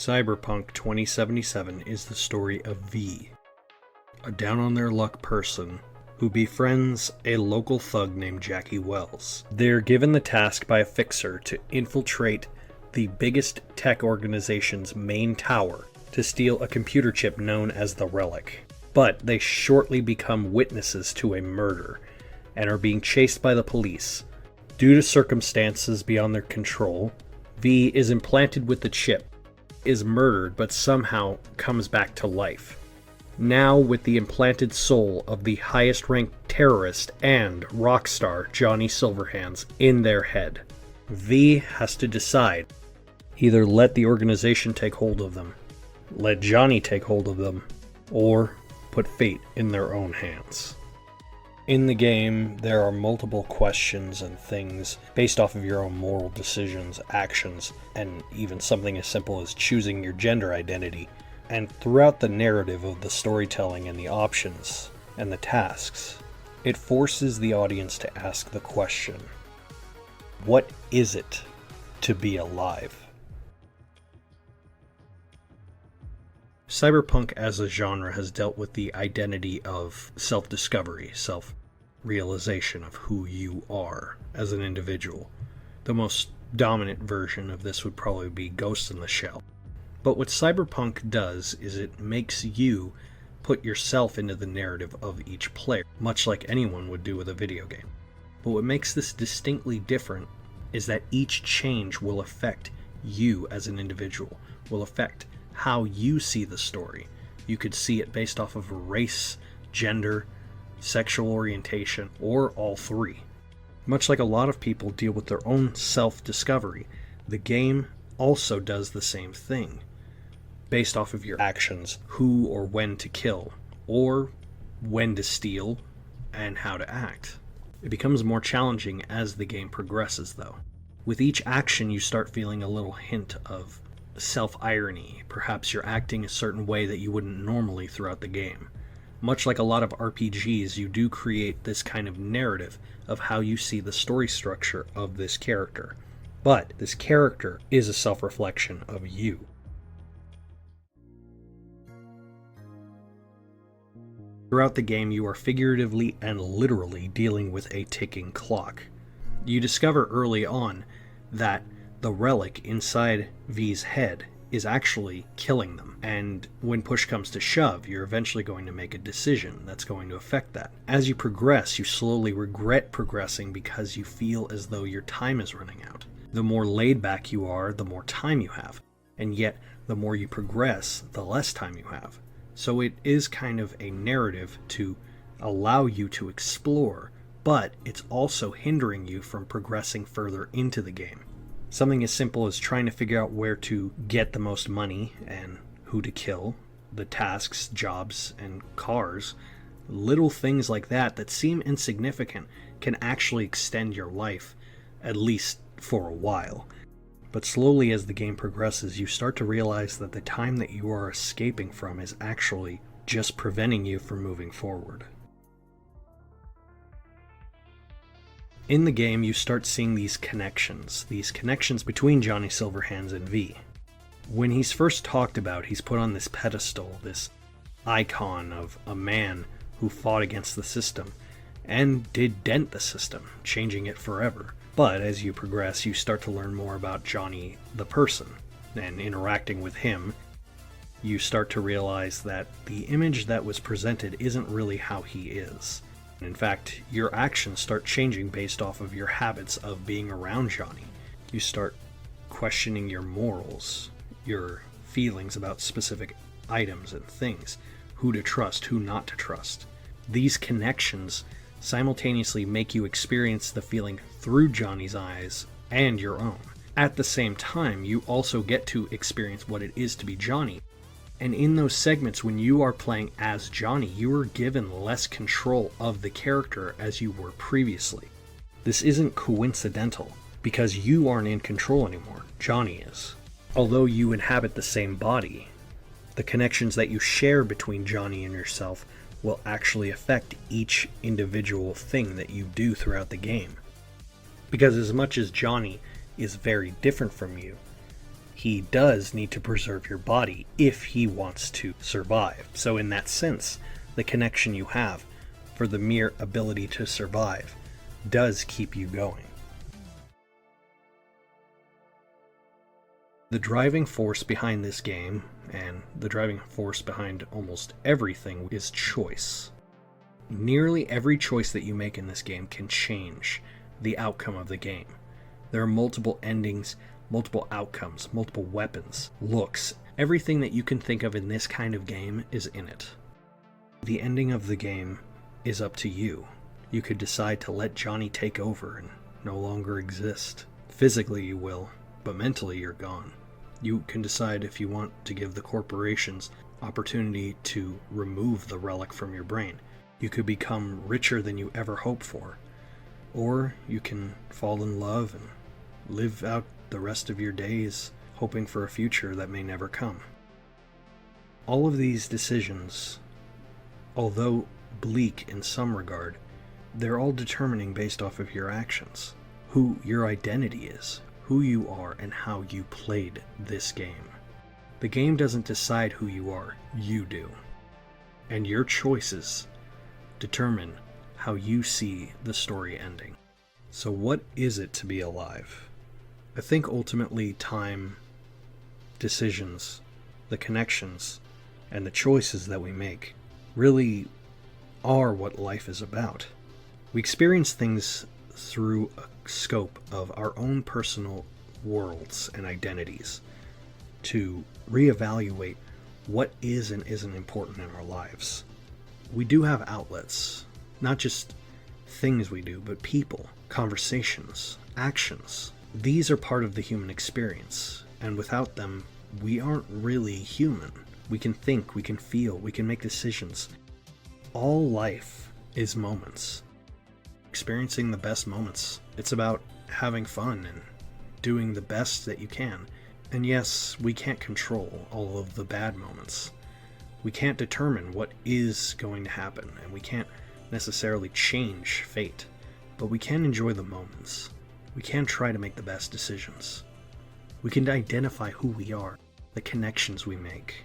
Cyberpunk 2077 is the story of V, a down-on-their-luck person who befriends a local thug named Jackie Wells. They're given the task by a fixer to infiltrate the biggest tech organization's main tower to steal a computer chip known as the Relic. But they shortly become witnesses to a murder and are being chased by the police. Due to circumstances beyond their control, V is implanted with the chip, is murdered, but somehow comes back to life. Now with the implanted soul of the highest-ranked terrorist and rock star Johnny Silverhands in their head, V has to decide: either let the organization take hold of them, let Johnny take hold of them, or put fate in their own hands. In the game, there are multiple questions and things based off of your own moral decisions, actions, and even something as simple as choosing your gender identity. And throughout the narrative of the storytelling and the options and the tasks, it forces the audience to ask the question, what is it to be alive? Cyberpunk as a genre has dealt with the identity of self-discovery, self-realization of who you are as an individual. The most dominant version of this would probably be Ghost in the Shell. But what Cyberpunk does is it makes you put yourself into the narrative of each player, much like anyone would do with a video game. But what makes this distinctly different is that each change will affect you as an individual, will affect how you see the story. You could see it based off of race, gender, sexual orientation, or all three. Much like a lot of people deal with their own self-discovery, the game also does the same thing. Based off of your actions, who or when to kill, or when to steal, and how to act. It becomes more challenging as the game progresses, though. With each action, you start feeling a little hint of self-irony. Perhaps you're acting a certain way that you wouldn't normally throughout the game. Much like a lot of RPGs, you do create this kind of narrative of how you see the story structure of this character. But this character is a self-reflection of you. Throughout the game, you are figuratively and literally dealing with a ticking clock. You discover early on that the relic inside V's head is actually killing them, and when push comes to shove, you're eventually going to make a decision that's going to affect that. As you progress, you slowly regret progressing because you feel as though your time is running out. The more laid back you are, the more time you have, and yet the more you progress, the less time you have. So it is kind of a narrative to allow you to explore, but it's also hindering you from progressing further into the game. Something as simple as trying to figure out where to get the most money and who to kill, the tasks, jobs, and cars, little things like that that seem insignificant can actually extend your life, at least for a while. But slowly as the game progresses, you start to realize that the time that you are escaping from is actually just preventing you from moving forward. In the game, you start seeing these connections between Johnny Silverhands and V. When he's first talked about, he's put on this pedestal, this icon of a man who fought against the system and did dent the system, changing it forever. But as you progress, you start to learn more about Johnny the person, and interacting with him, you start to realize that the image that was presented isn't really how he is. In fact, your actions start changing based off of your habits of being around Johnny. You start questioning your morals, your feelings about specific items and things, who to trust, who not to trust. These connections simultaneously make you experience the feeling through Johnny's eyes and your own. At the same time, you also get to experience what it is to be Johnny. And in those segments, when you are playing as Johnny, you are given less control of the character as you were previously. This isn't coincidental, because you aren't in control anymore. Johnny is. Although you inhabit the same body, the connections that you share between Johnny and yourself will actually affect each individual thing that you do throughout the game. Because as much as Johnny is very different from you, He does need to preserve your body if he wants to survive. So in that sense, the connection you have for the mere ability to survive does keep you going. The driving force behind this game, and the driving force behind almost everything, is choice. Nearly every choice that you make in this game can change the outcome of the game. There are multiple endings, multiple outcomes, multiple weapons, looks. Everything that you can think of in this kind of game is in it. The ending of the game is up to you. You could decide to let Johnny take over and no longer exist. Physically you will, but mentally you're gone. You can decide if you want to give the corporations opportunity to remove the relic from your brain. You could become richer than you ever hoped for. Or you can fall in love and live out the rest of your days hoping for a future that may never come. All of these decisions, although bleak in some regard, they're all determining based off of your actions, who your identity is, who you are, and how you played this game. The game doesn't decide who you are, you do. And your choices determine how you see the story ending. So what is it to be alive? I think ultimately time, decisions, the connections, and the choices that we make really are what life is about. We experience things through a scope of our own personal worlds and identities to reevaluate what is and isn't important in our lives. We do have outlets, not just things we do, but people, conversations, actions. These are part of the human experience, and without them, we aren't really human. We can think, we can feel, we can make decisions. All life is moments. Experiencing the best moments. It's about having fun and doing the best that you can. And yes, we can't control all of the bad moments. We can't determine what is going to happen, and we can't necessarily change fate. But we can enjoy the moments. We can try to make the best decisions. We can identify who we are, the connections we make,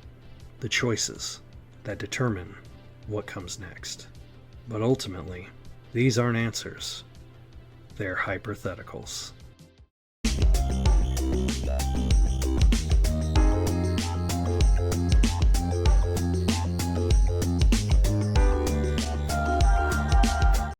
the choices that determine what comes next. But ultimately, these aren't answers. They're hypotheticals.